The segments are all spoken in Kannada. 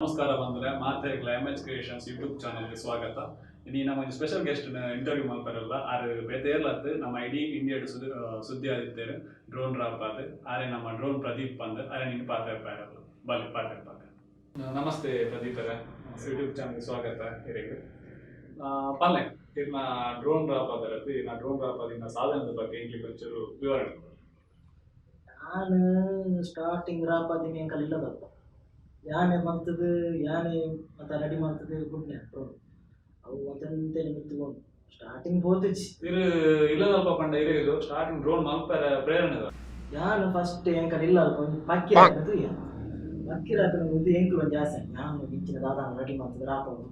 ನಮಸ್ಕಾರ ಬಂದ್ರೆ ಮಾತಾಡ್ಲ MH ಕ್ರಿಯೇಷನ್ಸ್ ಯೂಟ್ಯೂಬ್ ಚಾನಲ್ಗೆ ಸ್ವಾಗತ. ಇನ್ನು ನಮ್ಮ ಸ್ಪೆಷಲ್ ಗೆಸ್ಟ್ ಇಂಟರ್ವ್ಯೂ ಮಾಡ್ತಾರಲ್ಲ ಆರು ಬೇತೆಯರ್ಲತ್ತು ನಮ್ಮ ಇಡೀ ಇಂಡಿಯಾಡ್ ಸುದ್ದಿ ಆದಿತ್ತೇರು ಡ್ರೋನ್ ರಾಪ್ ಅದು ಆರೆ ನಮ್ಮ ಡ್ರೋನ್ ಪ್ರದೀಪ್ ಅಂದ್ ಆರೆ ನಿಂಗೆ ಪಾತಾಡ್ಪಾರಲ್ಲ ಬಲ್ಲಿ ಪಾತಾಡ್ಪಾಕ. ನಮಸ್ತೆ ಪ್ರದೀಪ್ ಅವರೇ, ಯೂಟ್ಯೂಬ್ ಚಾನಲ್ಗೆ ಸ್ವಾಗತ. ಹಿರಿಯ ಪಲ್ಲೆ ಇನ್ನ ಡ್ರೋನ್ ರಾಪ್ ಅದರದ್ದು ಇನ್ನ ಡ್ರೋನ್ ರಾಪ್ ಅದಿನ ಸಾಧನದ ಬಗ್ಗೆ ಇಂಗ್ಲಿಷ್ ಒಂಚೂರು ವಿವರಣೆ. ನಾನು ಸ್ಟಾರ್ಟಿಂಗ್ ರಾಪಾದಿನಿ ಅಂಕಲ್ ಇಲ್ಲದಪ್ಪ ಯಾನೆ ಮಾಡ್ತದೆ ಯಾನೆ ಮತ್ತೆ ರೆಡಿ ಮಾಡ್ತದೆ ಗುಡ್ನೆ ಡ್ರೋನ್ ಅವು ಮತ್ತೆಂತೇಳಿ ಮಿತ್ತುಕೊಂಡು ಸ್ಟಾರ್ಟಿಂಗ್ ಹೋತಿಚ್ಚಿ ಇರು ಇಲ್ಲದಲ್ಪ ಪಂಡ ಇರು ಸ್ಟಾರ್ಟಿಂಗ್ ಡ್ರೋನ್ ಮಲ್ಪರ ಪ್ರೇರಣೆ ಯಾನು ಫಸ್ಟ್ ಎಂಕಲ್ ಇಲ್ಲ ಅಲ್ಪ ಒಂದು ಪಕ್ಕಿ ರಾಕದು ಪಕ್ಕಿ ರಾಕನ ಒಂದು ಎಂಕಲ್ ಒಂದು ಜಾಸ್ತಿ ನಾನು ಇಂಚಿನ ದಾದಾನ ರೆಡಿ ಮಾಡ್ತದೆ ರಾಪದು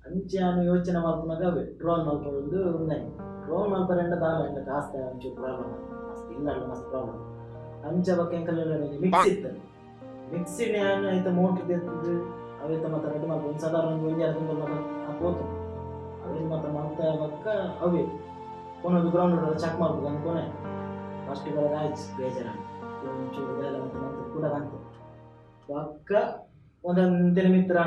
ಅಂಚೆ ನಾನು ಯೋಚನೆ ಮಾಡ್ತಾಗ ಅವೇ ಡ್ರೋನ್ ಮಲ್ಪೊಂದು ಒಂದೇ ಡ್ರೋನ್ ಮಲ್ಪರ ಎಂಡ ದಾಲ ಎಂಡ ಕಾಸ್ತ ಒಂಚೂರು ಪ್ರಾಬ್ಲಮ್ ಮಸ್ತ್ ಇಲ್ಲ ಮಸ್ತ್ ಪ್ರಾಬ್ಲಮ್ ಅಂಚೆ ಬಗ್ಗೆ ಎಂಕಲ್ ಮಿಕ್ಸ್ ಇರ್ತದೆ ಮಿಕ್ಸಿ ನಾನು ಆಯ್ತಾ ಮೋಟ್ರ್ ತೆಗೆದು ಅವೈತ ಮತ್ತೆ ರೆಡಿ ಮಾಡ್ಬೋದು ಒಂದು ಸಾಧಾರಣ ಒಂದು ಒಂಜಾರು ತಿಂಗಳು ಮತ್ತೆ ಹೋತು ಅವೇನು ಮತ್ತೆ ಮಾಡ್ತಾ ಬಕ್ಕ ಅವೇ ಕೊನೊಂದು ಗ್ರೌಂಡ್ ಚೆಕ್ ಮಾಡ್ಬೋದು ಅನ್ಕೊನೆ ಫಸ್ಟ್ ಬರೋದು ಆಯ್ತು ಬೇಜಾರ ಒಂಚೂರು ಬೇಡ ಮತ್ತೆ ಮತ್ತೆ ಕೂಡ ಬಂತು ಪಕ್ಕ ಒಂದೊಂದಿನ ಮಿತ್ರ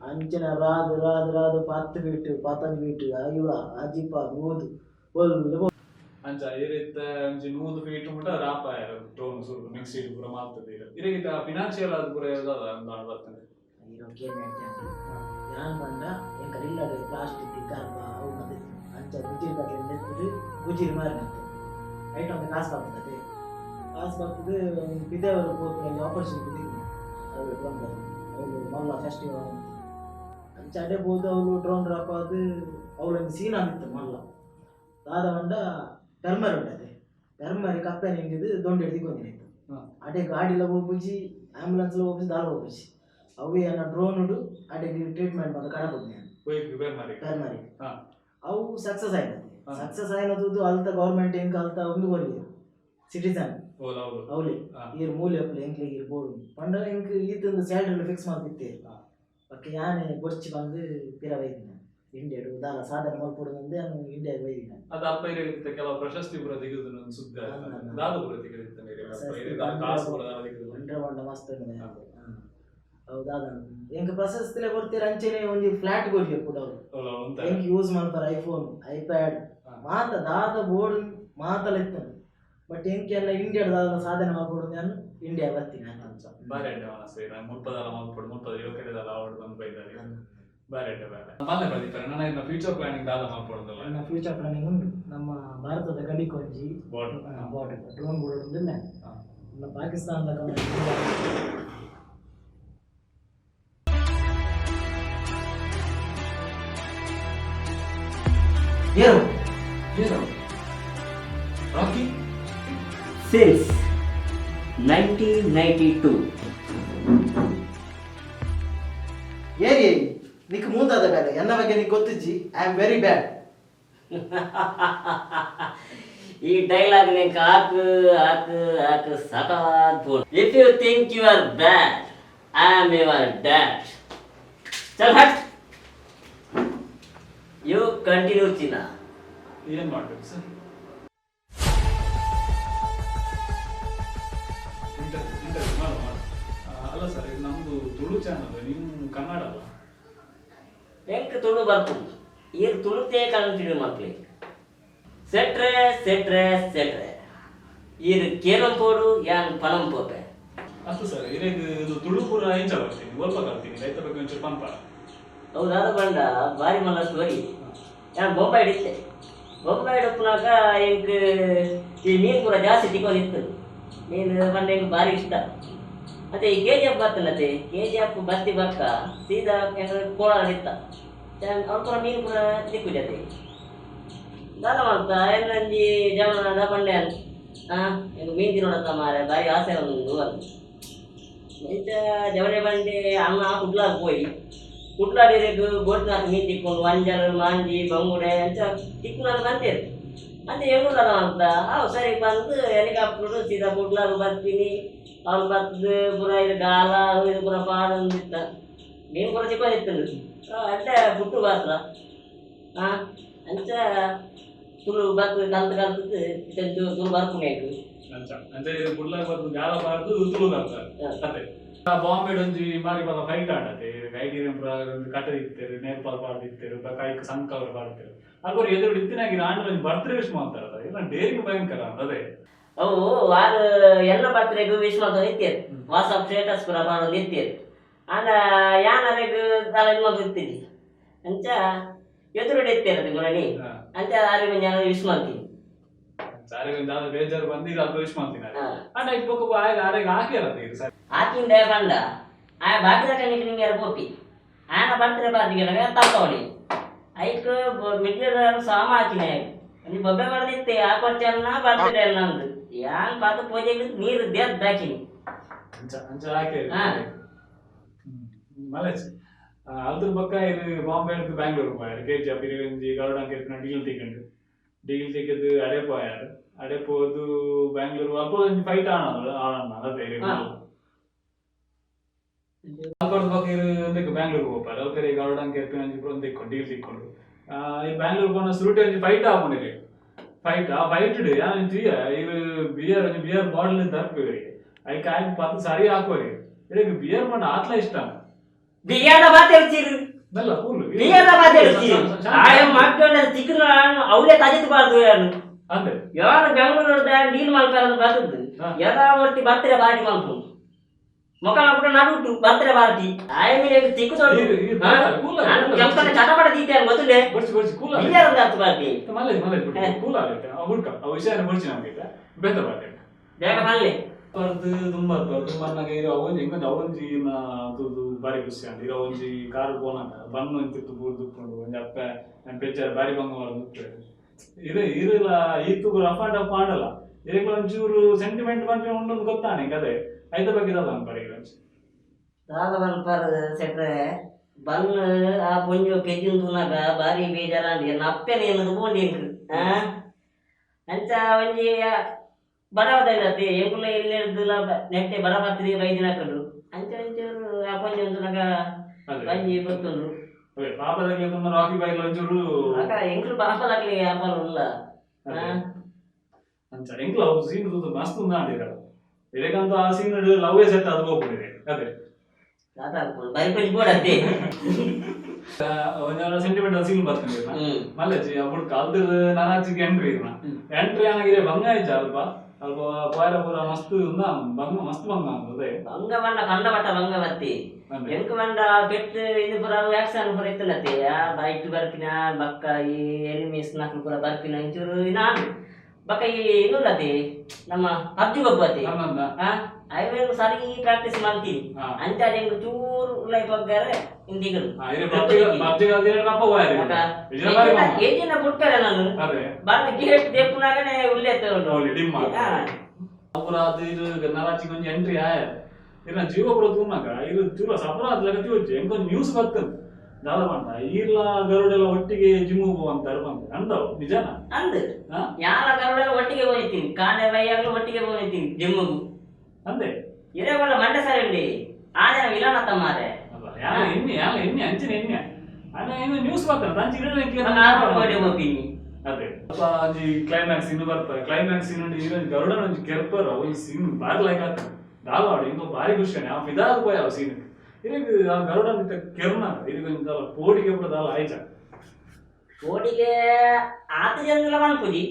ಅಂಚಿನ ರಾದು ರಾದು ರಾದು 10 ಫೀಟ್ 15 ಫೀಟ್ ಅಯ್ಯುವ ಅಜಿಪ ಓದು ಒಳ್ಳೆ ಅಂಚ ಇರಿತ್ತ ಒಂಜಿ 100 ಫೀಟ್ ಮುಟ ರಾಪ ಡ್ರೋನ್ ಸುರು ಮಿಕ್ಸಿ ಪೂರ ಮಾಲ್ತದೆ ಇರಗಿತ ಫಿನಾನ್ಷಿಯಲ್ ಆದ್ ಪೂರ ಇಲ್ಲದ ಅಂದಾಣ ಬರ್ತದೆ ಇರೋಕೆ ಯಾನ್ ಬಂದ ಎಂಕ ಇಲ್ಲ ಪ್ಲಾಸ್ಟಿಕ್ ಕಾರ್ಬ ಅವು ಮತ್ತೆ ಅಂಚ ಗುಜಿರಿ ಬಗ್ಗೆ ನೆತ್ತಿದು ಗುಜಿರಿ ಮಾರಿನಂತೆ ಐಟ್ ಒಂದು ಕಾಸು ಬರ್ತದೆ ಬಿದ್ದವರು ಹೋಗಿ ಆಪರ್ಚುನಿಟಿ ತೆಗೆದು ಅವರು ಬಂದರು ಅವರು ಮಲ್ಲ ಫೆಸ್ಟಿವಲ್ ಅಂಚ ಅಡೆ ಬೋದು ಅವಳು ಡ್ರೋನ್ ಡ್ರಾಪ್ ಅದು ಅವಳೊಂದು ಸೀನ್ ಆಗಿತ್ತು ಮಲ್ಲ ದಾದ ಬಂಡ ಟರ್ಮರ್ ಉಂಟದೆ ಟರ್ಮರ್ ಕಪ್ಪೆ ನಿಂಗಿದು ದೊಂಡು ಹಿಡಿದುಕೊಂಡಿತ್ತು ಅಡೆ ಗಾಡಿಲ ಹೋಗ್ಬುಜಿ ಆಂಬುಲೆನ್ಸ್ಲ ಹೋಗ್ಬುಜಿ ದಾಳ ಹೋಗ್ಬುಜಿ ಅವೇ ಅನ್ನ ಡ್ರೋನ್ ಉಡು ಅಡೆಗೆ ಟ್ರೀಟ್ಮೆಂಟ್ ಬಂದು ಕಡಬಹುದು ಟರ್ಮರಿ ಅವು ಸಕ್ಸಸ್ ಆಯ್ತದೆ ಸಕ್ಸಸ್ ಆಯ್ನದು ಅಲ್ತ ಗೌರ್ಮೆಂಟ್ ಎಂಕ ಅಲ್ತ ಒಂದು ಕೊರಿ ಸಿಟಿಸನ್ ಅವಳಿ ಈರ್ ಮೂಲೆ ಅಪ್ಲೆ ಎಂಕ್ಲಿಗೆ ಈರ್ ಬೋರ್ಡು ಪಂಡ ಎಂಕ್ ಈತಂದು ಸ್ಯಾಲ್ರಿ ಫಿಕ್ಸ್ ಮಾಡ್ತಿತ್ತೆ ಪಕ್ಕ ಯಾನೆ ಗೊರ್ಚಿ ಬಂದು ಪಿರ ಬೈದಿನ ಇಂಡಿಯಾಡು ದಾಲ ಸಾಧನೆ ಮಲ್ಪೊಡುದಂದೆ ನಾನು ಇಂಡಿಯಾಗೆ ಬೈದಿನ ಅದು ಅಲ್ಪ ಇರಗಿತ್ತ ಕೆಲವು ಪ್ರಶಸ್ತಿ ಪೂರ ತೆಗೆದು ನನ್ನ ಸುದ್ದಿ ದಾದ ಪೂರ ತೆಗೆದಿತ್ತು ಬಂಡ ಮಸ್ತ್ ಹೌದಾದ ಎಂಕ್ ಪ್ರಶಸ್ತಿಲೆ ಕೊಡ್ತೀರ ಅಂಚೆನೆ ಒಂದು ಫ್ಲಾಟ್ ಕೊಡ್ಲಿ ಕೂಡ ಅವರು ಎಂಕ್ ಯೂಸ್ ಮಾಡ್ತಾರೆ ಐಫೋನ್ ಐಪ್ಯಾಡ್ ಮಾತ ದಾದ ಬೋರ್ಡ್ ಮಾತಲೆತ್ತ ಬಟ್ ಎಂಕೆಲ್ಲ ಇಂಡಿಯಾದ ದಾದ ಸಾಧನೆ ಮಾಡ್ಕೊಡು ನಾನು ಇಂಡಿಯಾ ಬರ್ತೀನಿ ಅಂತ ಬಾರಿ ಅಡ್ಡ ಮನಸ್ಸು ಮುಪ್ಪದಲ್ಲ ಮಾಡ್ಕೊಡು 30 ಯುವಕರಿದಲ್ಲ ಅವಳು ಬಂದು ಬೈದಾರೆ ಬಾರಿ ಅಡ್ಡ ಬೇಡ ಮಲ್ಲ ಬರ್ದಿದ್ದಾರೆ ನನ್ನ ಇನ್ನು ಫ್ಯೂಚರ್ ಪ್ಲಾನಿಂಗ್ ದಾದ ಮಾಡ್ಕೊಡೋದಲ್ಲ ನನ್ನ ಫ್ಯೂಚರ್ ಪ್ಲಾನಿಂಗ್ ಉಂಟು ನಮ್ಮ ಭಾರತದ ಗಡಿಕೊಂಜಿ ಬಾರ್ಡರ್ ಡ್ರೋನ್ ಬೋರ್ಡ್ ಒಂದಿಲ್ಲ ನಮ್ಮ ಪಾಕಿಸ್ತಾನದ Hero. Rocky? Since 1992. ಏರಿ ನಿಕ್ ಮುಂದಾದ ಬೇಡ ಎನ್ನ ಬಗ್ಗೆ ನಿಕ್ ಗೊತ್ತಿಜ್ಜಿ ಐ ಆಮ್ ವೆರಿ ಬ್ಯಾಡ್ ಈ ಡೈಲಾಗ್ ನಿಂಗೆ ಹಾಕು ಸಟಾತ್ ಬೋಲ್. If you think you are bad, I am your dad. ಚಲ್ ಹಟ್. You continue ಚಿನ್ನ. ಏನ್ ಮಾಡ್ಬೇಕು ಸರ್? ಅಲ್ಲ ಸರ್ ಇದು ನಮ್ದು ತುಳು ಚಾನಲ್ ನೀವು ಕನ್ನಡ ಅಲ್ಲ ಎಂಕ್ ತುಳು ಬರ್ತದೆ ಈಗ ತುಳುತೇ ಕಲಿತಿಡು ಮಕ್ಳಿಗೆ ಸೆಟ್ರೆ ಸೆಟ್ರೆ ಸೆಟ್ರೆ ಈಗ ಕೇರಂ ಪೋಡು ಯಾನ್ ಪಣಂ ಪೋಪೆ ಅಷ್ಟು ಸರ್ ಇದು ತುಳು ಪೂರ ಇಂಚ ಬರ್ತೀನಿ ಸ್ವಲ್ಪ ಕಲ್ತೀನಿ ರೈತ ಬಗ್ಗೆ ಒಂಚೂರು ಪಂಪ ಹೌದಾದ ಬಂಡ ಬಾರಿ ಮಲ್ಲ ಸ್ಟೋರಿ ನಾನು ಬೊಂಬೈ ಹಿಡಿತೆ ಬೊಂಬೈ ಹಿಡಪ್ಪನಾಗ ಎಂಕ್ ಈ ಮೀನು ಪೂರ ಜಾಸ್ತಿ ತಿಕ್ಕೊಂಡಿತ್ತು ಮೀನು ಬಂಡ ಎಂಕ್ ಭಾರಿ ಇಷ್ಟ ಮತ್ತೆ ಈ KGF ಬರ್ತಲ್ಲತ್ತೆ KGF ಬತ್ತಿ ಬಕ್ಕ ಸೀದಾ ಕೋಲಾರ ನಿತ್ತ ಅವ್ರು ಪೂರ ಮೀನು ಪೂರ ತಿಕ್ಕು ಜತೆ ದಾನ ಮಾಡ್ತಾ ಎಲ್ಲಂಜಿ ಜವನದ ಬಂಡೆ ಅಂತ ಎಂಕ್ ಮೀನು ತಿನ್ನೋಡತ್ತ ಮಾರೆ ಭಾರಿ ಆಸೆ ಒಂದು ಅಂತ ಎಂತ ಜವನೆ ಬಂಡೆ ಅಮ್ಮ ಕುಡ್ಲಾಗ ಹೋಗಿ ಕುಟ್ಲಾಡಿರೆಗ್ ಗೋಟ್ನಾಥ ಮೀನು ತಿಕ್ಕೊಂಡು ವಂಜಲ್ ಮಾಂಜಿ ಬಂಗುಡೆ ಅಂತ ತಿಕ್ಕೊಂಡು ಬಂತೇವೆ ಅಂತ ಹೇಳುದಲ್ಲ ಅಂತ ಸರಿ ಬಂದು ಹೆಲಿಕಾಪ್ಟರ್ ಸೀದಾ ಕುಟ್ಲಾಗ ಬರ್ತೀನಿ ಅವ್ರು ಬರ್ತದೆ ಪುರ ಇದು ಗಾಲ ಇದು ಪುರ ಪಾಡಂದಿತ್ತ ಮೀನು ಪುರ ಚಿಕ್ಕೊಂಡಿತ್ತು ಅಡ್ಡ ಪುಟ್ಟು ಬಾತ್ರ ಅಂಚ ತುಳು ಬರ್ತದೆ ಕಲ್ತದ್ದು ತುಳು ಬರ್ಪುಣೆ ಅಂಚ ಅಂಚೆ ಕುಡ್ಲಾಗ ಬರ್ದು ಗಾಲ ಬಾರ್ದು ತುಳು ಬರ್ತಾರೆ ಬಾಂಬೆ ಒಂಜಿ ಮಾರಿ ಬಲ್ಲ ಫೈಟ್ ಆಡತ್ತೆ ಐಡಿ ಒಂದು ಕಟ್ಟ ಇತ್ತೇರು ನೇಪಾಲ್ ಪಾಡ್ದಿತ್ತೇರು ಕೈಕ್ ಸಂಕ ಅವ್ರು ಪಾಡ್ತೇರು ಅವ್ರು ಎದುರು ಇತ್ತಿನಾಗಿ ಆಂಡ್ರ ಒಂದು ಬರ್ತ್ಡೇ ವಿಶ್ ಮಾಡ್ತಾರಲ್ಲ ಇಲ್ಲ ಡೇರಿಂಗ್ ಭಯಂಕರ ಅದೇ ಅವು ವಾರು ಎಲ್ಲ ಬರ್ತ್ಡೇಗೂ ವಿಶ್ ಮಾಡ್ತಾ ನಿಂತೇರು ವಾಟ್ಸಪ್ ಸ್ಟೇಟಸ್ ಪೂರ ಮಾಡೋದು ನಿಂತೇರು ಆಗ ಯಾನರೆಗೂ ತಲೆ ಮಗು ಇರ್ತೀನಿ ಅಂಚ ಎದುರು ಎತ್ತೇರದು ಗುಣನಿ ಅಂಚ ಆರು ಜನ ವಿಶ್ ಮಾಡ್ತೀನಿ ಸಾರಿ ಒಂದು ಬೇಜಾರು ಬಂದಿಲ್ಲ ಅದು ವಿಶ್ ಮಾಡ್ತೀನಿ ಅಣ್ಣ ಇಪ್ಪಕ್ಕೆ ಆರೆಗೆ ಹಾಕಿರತ್ತೆ ಇದು ಸರಿ ಹಾಕಿಂದೆ ಬಂದ ಆ ಬಾಕಿದ ಕಣ್ಣಿಗೆ ನಿಂಗೆ ಯಾರು ಗೋಪಿ ಆನ ಬರ್ತಾರೆ ಬಾದಿಗೆ ತಗೊಳ್ಳಿ ಐಕ್ ಮಿಡ್ಲ್ ಸಾಮ ಹಾಕಿನ ನೀ ಬೊಬ್ಬೆ ಮಾಡ್ದಿತ್ತೆ ಆ ಕೊಡ್ಚನ್ನ ಬರ್ತಾರೆ ಅಲ್ಲ ಅಂದು ಯಾನ್ ಪಾತ ಪೂಜೆಗೆ ನೀರು ದೇದ್ ಹಾಕಿನಿ ಅಂಚ ಹಾಕಿ ಮಲೇಜ್ ಅದ್ರ ಪಕ್ಕ ಇದು ಬಾಂಬೆ ಹಿಡಿದು ಬ್ಯಾಂಗ್ಳೂರ್ போயாரு கேஜிஎஃப் இருபஞ்சு கருடாங்க இருக்கு டீல் திக்கது அடே போயாரு அடே போது பெங்களூர் அப்போ ஃபைட் ஆனாங்க ಅದೇ ಅಲ್ಕೊಡ್ ಪಕ್ಕ ಇದು ಬ್ಯಾಂಗ್ಳೂರ್ ಹೋಗ್ತಾರೆ ಅವ್ರಿಗೆ ಗರುಡಂಗೆ ಇರ್ಪಿನ ಒಂದು ಡೀಲ್ ತಿಕ್ಕೊಂಡು ಈ ಬ್ಯಾಂಗ್ಳೂರ್ போன ಸುರುಟಿ ಒಂದು ಫೈಟ್ ಆಪುಂಡಿರಿ ಫೈಟ್ ಆ ಫೈಟ್ ಇಡು ಯಾನ್ ತಿಯ ಇದು ಬಿಯರ್ ಬಾಟಲ್ ತರ್ಪಿರಿ ಐ ಕಾಯಿ ಪಾತ ಸರಿ ಹಾಕೋರಿ ಇದಕ್ಕೆ ಬಿಯರ್ ಮಂಡ ಆತ್ಲ ಇಷ್ಟ ಬಿರಿಯಾದ ಬಾತ್ ಹೇಳ್ತೀರಿ ನಲ್ಲ ಕೂಲ್ ಬಿರಿಯಾದ ಬಾತ್ ಹೇಳ್ತೀರಿ ಆಯ ಮಾಡ್ಕೊಂಡ ತಿಕ್ಕನ ಅವಳೆ ತಜಿತಬಾರ್ದು ಯಾರು ಅಂದ್ರೆ ಯಾರು ಬೆಂಗಳೂರು ಡೀಲ್ ಮಾಡ್ತಾರ ಬರ್ತದ್ದು ಯಥಾವರ್ತಿ ಬರ್ತಾರೆ ಬಾಟಿ ಮಾಡ್ಕೊಂಡು ಮುಖ ಕೂಡ ನಡುಟ್ಟು ಬರ್ತಾರೆ ಬಾಟಿ ಆಯ ಮೇಲೆ ತಿಕ್ಕು ತೊಡು ಕೆಂಪನ ಚಟಪಟ ದೀತೆ ಗೊತ್ತಿದೆ ಬಿರಿಯಾದ ಅರ್ಥ ಬಾಟಿ ಕೂಲ್ ಆಗುತ್ತೆ ಹುಡ್ಕ ಆ ವಿಷಯನ ಬರ್ಸಿ ನಮಗೆ ಬೇತ ಬಾಟಿ ಬೇಗ ಮಾಡ್ಲಿ ಬರ್ದು ತುಂಬಾ ನನಗೆ ಇರೋ ಅವೊಂಜಿ ಹೆಂಗೊಂದು ಅವೊಂಜಿ ತೂದು ಬಾರಿ ಖುಷಿ ಅಂತ ಇರೋ ಒಂಜಿ ಕಾರು ಪೋನಾಗ ಬಣ್ಣು ಅಂತಿತ್ತು ಬೂರ್ ದುಕ್ಕೊಂಡು ಒಂಜಿ ಅಪ್ಪ ನನ್ನ ಪೆಚ್ಚರ್ ಬಾರಿ ಬಂಗ ದುಕ್ಕು ಇರಲ್ಲ ಈತು ರಫ್ ಅಂಡ್ ಅಪ್ ಮಾಡಲ್ಲ ಇದಕ್ಕೆ ಒಂಚೂರು ಸೆಂಟಿಮೆಂಟ್ ಬಂದ್ರೆ ಉಂಟೊಂದು ಗೊತ್ತಾನೆ ಕದೆ ಐದ ಬಗ್ಗೆ ಇದಲ್ಲ ನನ್ನ ಪಡೆಗೆ ದಾದ ಬಲ್ಪರ್ ಸೆಟ್ರೆ ಬನ್ ಆ ಪೊಂಜು ಕೆಜಿನ್ ತೂನಾಗ ಬಾರಿ ಬೇಜಾರಾಂಡಿ ನಪ್ಪೆನ ಏನದು ಬೋಂಡಿಂಕ್ ಅಂಚ ಒಂಜಿ ಬಡವದೈತಿ ಎಂಕುಲ ಇಲ್ಲಿ ಹಿಡಿದಿಲ್ಲ ನೆಟ್ಟೆ ಬಡಪಾತ್ರಿ ಬೈದಿನ ಹಾಕೊಂಡು ಅಂಚ ಒಂಚೂರು ಆ ಪೊಂಜು ಅಂತನಾಗ ಬಂಜಿ ಗೊತ್ತುಂಡು ಪಾಪದಾಗಲಿ ತುಂಬ ರಾಕಿ ಬೈಕ್ ಒಂಚೂರು ಆಗ ಎಂಕುಲು ಪಾಪದಾಗಲಿ ವ್ಯಾಪಾರ ಇಲ್ಲ ಅಂಚ ಎಂಕುಲ ಅವು ಸೀನ್ ಮಸ್ತ್ ಉಂದಾಂಡಿರ ಇದಕ್ಕಂತೂ ಆ ಸೀನ್ ಲವ್ ಸೆಟ್ ಅದು ಹೋಗ್ಬಿಟ್ಟಿದೆ ಅದೇ ಬರಿ ಪಂಚ್ ಬೋಡತ್ತೆ ಒಂಜಾರ ಸೆಂಟಿಮೆಂಟಲ್ ಸೀನ್ ಬರ್ತಂಗೆ ಮಲ್ಲೆಜಿ ಅప్పుడు ಕಲ್ತಿರ್ ನಾನಾಚಿಗೆ ಎಂಟ್ರಿ ಏನಾಗಿದೆ ಭಂಗ ಆಯ್ತು ಅಲ್ಪ ಅಲ್ಪ ಪಾಯರ ಪೂರ ಮಸ್ತ್ ಬಂಗ ಮಸ್ತ್ ಬಂಗ ಅದೇ ಬಂಗ ಬಣ್ಣ ಕಂಡ ಬಟ್ಟ ಬಂಗ ಬತ್ತಿ ಎಂಕ ಬಂಡ ಪೆಟ್ಟು ಇದು ಪುರ ವ್ಯಾಕ್ಸಿನ್ ಪುರ ಇತ್ತಲತ್ತೆ ಬೈಟ್ ಬರ್ಪಿನ ಬಕ್ಕ ಈ ಎನಿಮೀಸ್ ನಾಲ್ಕು ಪುರ ಬರ್ಪಿನ ಇಂಚೂರು ನಾನು ಬಕ್ಕ ಈ ಇನ್ನೂಲತಿ ನಮ್ಮ ಪಬ್ಜಿ ಗೊಬ್ಬತಿ ಐವೇನು ಸರಿ ಪ್ರಾಕ್ಟೀಸ್ ಮಾಡ್ತೀನಿ ಅಂತ ಹೆಂಗ್ ಚೂರು ಲೈಫ್ ಹೋಗ್ಯಾರೆ ಇಂದಿಗಳು ಏಜಿನ ಬಿಡ್ತಾರೆ ನಾನು ಬಂದು ಗೇಟ್ ದೇಪುನಾಗನೆ ಉಳ್ಳೆ ನರಾಚಿಗೆ ಒಂದು ಎಂಟ್ರಿ ಆಯ ಇಲ್ಲ ಜೀವ ಪುರ ತೂನಾಗ ಇದು ಚೂರ ಸಪರಾತ್ ಲಗತಿ ಹೋಯ್ತು ಹೆಂಗೊಂದು ನ್ಯೂಸ್ ಬರ್ತದೆ ದಾದ ಬಂಡ ಈರ್ಲ ಗರುಡೆಲ್ಲ ಒಟ್ಟಿಗೆ ಜಿಮ್ಮು ಅಂತಾರೆ ಬಂದು ಅಂದವು ನಿಜನಾ ಅಂದ್ ಯಾರ ಗರುಡೆಲ್ಲ ಒಟ್ಟಿಗೆ ಹೋಗ್ತೀನಿ ಕಾಣೆ ಬೈಯಾಗಲೂ ಒಟ್ಟಿಗೆ ಹೋಗ್ತೀನಿ ಜಿಮ್ಮುಗು ಅಂದೆ ಇರೇವಲ್ಲ ಮಂಡೆ ಸರಿ ಉಂಡಿ ಆ ಜನ ವಿಲನ ತಮ್ಮಾರೆ ಎಣ್ಣೆ ಅಂಚಿನ ಎಣ್ಣೆ ಅಣ್ಣ ಇನ್ನು ನ್ಯೂಸ್ ಬರ್ತಾನೆ ಹೋಗ್ತೀನಿ ಅದೇ ಕ್ಲೈಮ್ಯಾಕ್ಸ್ ಇನ್ನು ಬರ್ತಾರೆ ಕ್ಲೈಮ್ಯಾಕ್ಸ್ ಇನ್ನು ಗರುಡನ ಒಂದು ಕೆರ್ಪರ್ ಅವು ಸೀನ್ ಬಾರಿ ಲೈಕ್ ಆಗ್ತದೆ ದಾಲ್ವಾಡ ಇಂಕೊ ಬಾರಿ ಖುಷಿ ಆ ಫಿದಾದ ಪೋಯ ಅವು ಸೀನ್ ಇದಕ್ಕೆ ಆ ಗರುಡನ ಕೆರ್ನ ಇದಕ್ಕೆ ಪೋಟಿಗೆ ಕೂಡ ದಾಲ ಆಯ್ಚ ಪೋಟಿಗೆ ಆತ ಜನ ಮನ್ಪುಜಿ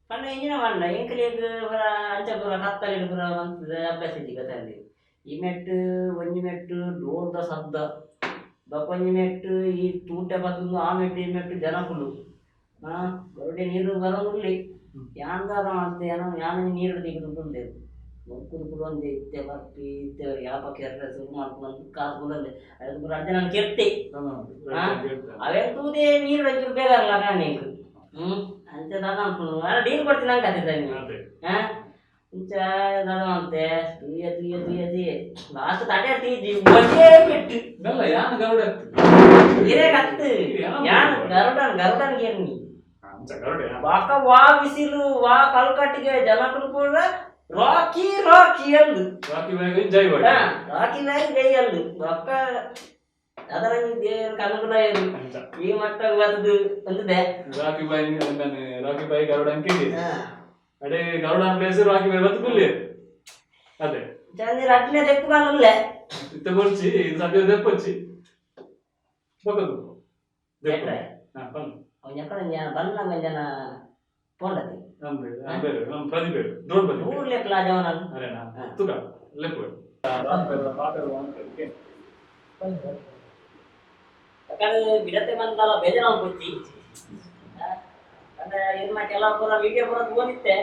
ಪಂಡ ಎಂಜಿನ ಮಂಡ ಎಂಕಲಿಗೆ ಪುರ ಅಂಚ ಪುರ ಕತ್ತಲಿಗೆ ಪುರ ಮಂತದ ಅಭ್ಯಾಸ ಇದ್ದಿ ಕಥೆ ಈ ಮೆಟ್ಟು ಒಂಜಿ ಮೆಟ್ಟು ಡೋರ್ದ ಶಬ್ದ ಬಕೊಂಜಿ ಮೆಟ್ಟು ಈ ತೂಟೆ ಬತ್ತುಂದು ಆ ಮೆಟ್ಟು ಈ ಮೆಟ್ಟು ಜನ ಫುಲ್ಲು ಗರುಡೆ ನೀರು ಬರೋದಿಲ್ಲ ಯಾಂದಾದ ಮಾಡ್ತೆ ಏನೋ ಯಾನ ನೀರು ತೆಗೆದುಕೊಂಡೆ ಮುಕ್ಕುದು ಕೂಡ ಒಂದು ಇತ್ತೆ ಬರ್ತಿ ಇತ್ತೆ ಯಾಪ ಕೆರೆ ಶುರು ಮಾಡ್ಕೊಂಡು ಕಾಸು ಬುಡಂದೆ ಅದು ಪುರ ಅರ್ಜ ನಾನು ಕೆರ್ತೆ ಅವೆಂತೂದೇ ನೀರು ಒಂಚೂರು ಬೇಗಲ್ಲ ಕಾಣಿಕ್ ಅಂಚ ದಾದ ಅನ್ಕೊಂಡು ಡೀಲ್ ಕೊಡ್ತೀನಿ ನಂಗೆ ಕತ್ತಿದ್ದಾನೆ ಇಂಚ ದಾದ ಅಂತೆ ತುಯ್ಯ ತುಯ್ಯ ತುಯ್ಯ ತುಯ್ಯ ಲಾಸ್ಟ್ ತಟೆ ತೀಜಿ ಒಟ್ಟೇ ಬಿಟ್ಟು ಬೆಲ್ಲ ಯಾನ ಗರುಡ ಇರೇ ಕತ್ತು ಯಾನ ಗರುಡನ್ ಕೇರ್ನಿ ಅಂಚ ಗರುಡ ಬಾಕ ವಾ ಬಿಸಿಲು ವಾ ಕಲ್ಕಟ್ಟಿಗೆ ಜನಕರು ಕೂಡ ರಾಕಿ ರಾಕಿ ಅಂದು ರಾಕಿ ಬ್ಯಾಗ್ ಜೈ ಬಾಡಿ ರಾಕಿ ಬ್ಯಾಗ್ ಜೈ ಅಂದು ಬಾಕ ಅದರ ದೇವರ ಕನಕುಲ ಏನು ಈ ಮಟ್ಟ ಬರ್ತದು ಅಂತಿದೆ ರಾಕಿ ಬಾಯಿ ಗರುಡ ಅಂಕಿದೆ ಅದೇ ಗರುಡ ಪ್ಲೇಸ್ ರಾಕಿ ಬಾಯಿ ಬತ್ತು ಕುಲ್ಲಿ ಅದೇ ಚಂದಿರ ಅಟ್ನೇ ತೆಪ್ಪುಗಾನುಲ್ಲೆ ಇತ್ತ ಕೊಡ್ಚಿ ಇದು ಸದ್ಯ ತೆಪ್ಪೊಚ್ಚಿ ಬಗ್ಗದು ಬೆಟ್ರೆ ಹಾಂ ಬನ್ನಿ ಅವ್ನು ಎక్కడ ಬಣ್ಣ ಮಂಜನ ಪೋಂಡತಿ ಬೇರೆ ನಮ್ಮ ಪ್ರದೀಪ್ ಡ್ರೋನ್ ಪ್ರದೀಪ್ ಊರ್ಲೆ ಕ್ಲಾಜವನ ಅರೇನಾ ತುಕ ಲೆಪ್ಪು ಯಾಕಂದ್ರೆ ಬಿಡತ್ತೆ ಬಂದಲ್ಲ ಬೇಜಾರ ಕೊಚ್ಚಿ ಅಂದ್ರೆ ಇದು ಮಾಡಿ ಎಲ್ಲ ಪೂರ ವಿಡಿಯೋ ಪೂರ ತಗೊಂಡಿತ್ತೆ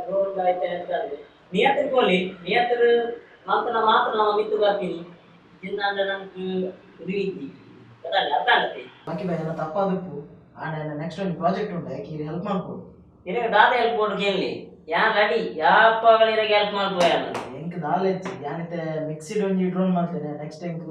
ಡ್ರೋನ್ ಆಯ್ತೆ ಅಂತ ನಿಯತ್ರ ಕೋಲಿ ನಿಯತ್ರ ಮಾತ್ರ ನಮ್ಮ ಮಿತ್ತು ಬರ್ತೀನಿ ಜಿನ್ನ ಅಂದ್ರೆ ನಮ್ಗೆ ಇದು ಇದ್ದಿ ಅರ್ಥ ಆಗತ್ತೆ ಬಾಕಿ ಬಾಯ್ ಎಲ್ಲ ತಪ್ಪಾದಪ್ಪು ಆನೆ ನೆಕ್ಸ್ಟ್ ಒಂದು ಪ್ರಾಜೆಕ್ಟ್ ಉಂಟು ಯಾಕೆ ಹೆಲ್ಪ್ ಮಾಡ್ಕೊಡು ಇರಗೆ ದಾದ ಹೆಲ್ಪ್ ಕೊಡು ಕೇಳಿ ಯಾನ್ ರೆಡಿ ಯಾಪಗಳಿರಗೆ ಹೆಲ್ಪ್ ಮಾಡ್ಬೋಯ ಎಂಕ್ ನಾಲೆಜ್ ಯಾನಿತ್ತೆ ಮಿಕ್ಸಿಡ್ ಒಂಜಿ ಡ್ರೋನ್ ಮಾಡ್ತೇನೆ ನೆಕ್ಸ್ಟ್ ಎಂಕ್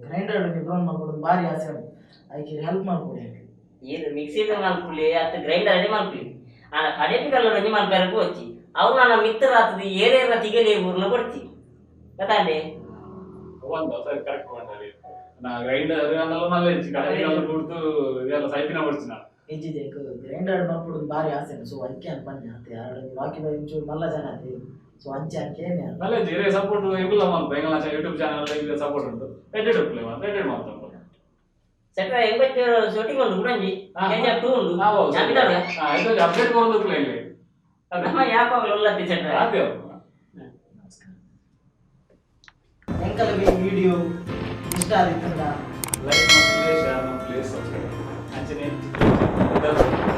ಗ್ರೈಂಡರ್ ಒಂಜಿ ಡ್ರೋನ್ ಮಾಡ್ಕೊಡು ಭಾರಿ ಆಸೆ ಉಂಟು ಅದಕ್ಕೆ ಹೆಲ್ಪ್ ಮಾಡ್ಕೊಡಿ ಎಂಕ್ ಇದು ಮಿಕ್ಸಿದ ಮಲ್ಪುಲಿ ಅದು ಗ್ರೈಂಡರ್ ರೆಡಿ ಮಲ್ಪುಲಿ ಆನ ಕಡೆಪಿಗಲ್ಲ ರೆಡಿ ಮಲ್ಪೇರಕ್ಕೆ వచ్చి ಅವು ನನ್ನ ಮಿತ್ರ ಆತದ ಏರೇರ ತಿಗಲಿ ಊರ್ನ ಕೊಡ್ತಿ ಗೊತ್ತಾಂಡೆ ಒಂದು ಸರಿ ಕರೆಕ್ಟ್ ಮಾಡಿ ನಾ ಗ್ರೈಂಡರ್ ಅನ್ನಲ್ಲ ನಲ್ಲ ಹೆಚ್ಚು ಕಡೆಗೆಲ್ಲ ಕುಡ್ದು ಇದೆಲ್ಲ ಸೈಪಿನ ಬರ್ತೀನಿ ನಾನು ಇಜ್ಜಿದೆ ಗ್ರೈಂಡರ್ ಮಾಡ್ಕೊಡು ಭಾರಿ ಆಸೆ ಸೊ ಅದಕ್ಕೆ ಅಂತ ಬನ್ನಿ ಅಂತ ಎರಡು ಬಾಕಿ ಬಾಯ್ ಒಂಚೂರು ಮಲ್ಲ ಜನ ಆತಿ ಸೊ ಅಂಚೆ ಅಂಕೆ ಏನೇ ನಲ್ಲ ಜೀರೆ ಸಪೋರ್ಟ್ ಇಲ್ಲ ಮಾಡ್ಬೇಕು ಬೆಂಗಳೂರು ಯೂಟ್ಯೂಬ್ ಚಾನಲ್ ಇದೆ ಸಪೋರ್ಟ್ ಉಂಟು ಎಡಿಟ್ ಪ್ಲೇ ಮಾಡಿ ಎಡಿಟ್ ಮಾಡ್ತಾರೆ ಸೆಕ್ರ ಎಂಬತ್ತು ಶೂಟಿಂಗ್ ಒಂದು ಗುಡಂಜಿ ಚೇಂಜ್ ಆಗ್ತೂ ಉಂಟು ಇದು ಅಪ್ಡೇಟ್ ಬರೋದು ಪ್ಲೇ ಇಲ್ಲ ನಮ್ಮ ಯಾಪಾಗಲು ಉಲ್ಲತ್ತಿ ಸೆಕ್ರ ಅದೇ ಎಂಕಲ್ಗೆ ವಿಡಿಯೋ ಇಷ್ಟ ಆಗಿತ್ತಂದ ಲೈಕ್ ಮಾಡಿ ಶೇರ್ ಮಾಡಿ ಸಬ್ಸ್ಕ್ರೈಬ್ ಅಂಚನೆ